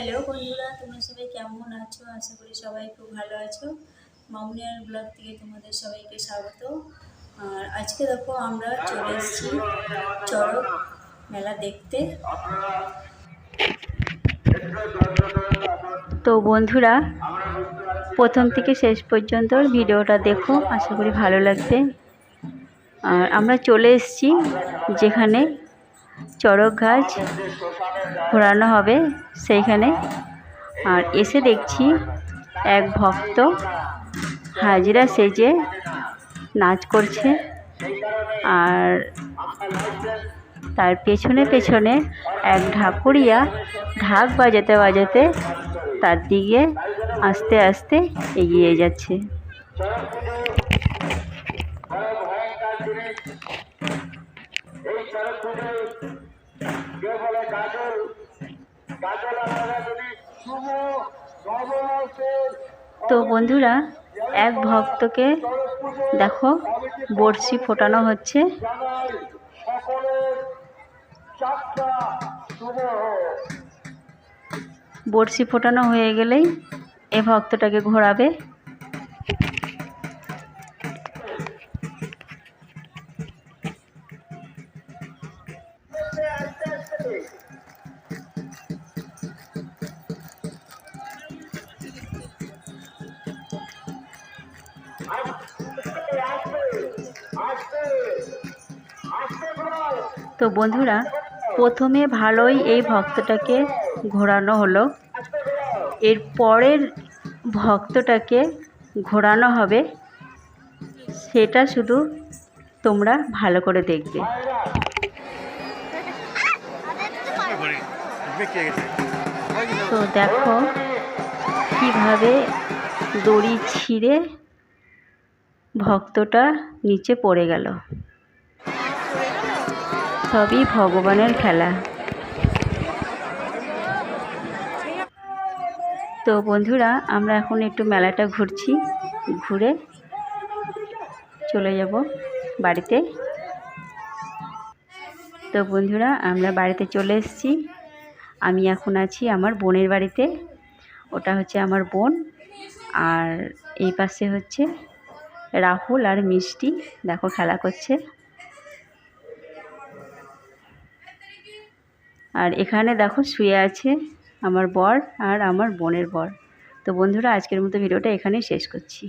Hello বন্ধুরা, তোমরা সবাই কেমন আছো? আশা করি সবাই খুব ভালো আছো। মামুনিয়ার ব্লগ থেকে তোমাদের সবাইকে স্বাগত। আর আজকে দেখো আমরা চলে এসেছি চড়ক মেলা দেখতে। তো বন্ধুরা, প্রথম থেকে শেষ পর্যন্ত ভিডিওটা দেখো, আশা করি ভালো লাগবে। আর আমরা চলে এসেছি যেখানে চড়ক গাছ ঘোরানো হবে সেইখানে। আর এসে দেখছি এক ভক্ত হাজিরা সেজে নাচ করছে, আর তার পেছনে পেছনে এক ঢাকুরিয়া ঢাক বাজাতে বাজাতে তার দিকে আস্তে আস্তে এগিয়ে যাচ্ছে। তো বন্ধুরা, এক ভক্তকে দেখো বড়শি ফোটানো হচ্ছে। বড়শি ফোটানো হয়ে গেলেই এ ভক্তটাকে ঘোরাবে। তো বন্ধুরা, প্রথমে ভালোই এই ভক্তটাকে ঘোরানো হলো, এর পরের ভক্তটাকে ঘোরানো হবে, সেটা শুধু তোমরা ভালো করে দেখবে। তো দেখো কিভাবে দড়ি ছিঁড়ে ভক্তটা নিচে পড়ে গেল। সবই ভগবানের খেলা। তো বন্ধুরা, আমরা এখন একটু মেলাটা ঘুরছি, ঘুরে চলে যাব বাড়িতে। তো বন্ধুরা, আমরা বাড়িতে চলে এসেছি। আমি এখন আছি আমার বোনের বাড়িতে। ওটা হচ্ছে আমার বোন, আর এই পাশে হচ্ছে রাহুল আর মিষ্টি, দেখো খেলা করছে। আর এখানে দেখো শুয়ে আছে আমার বর আর আমার বোনের বর। তো বন্ধুরা, আজকের মতো ভিডিওটা এখানেই শেষ করছি।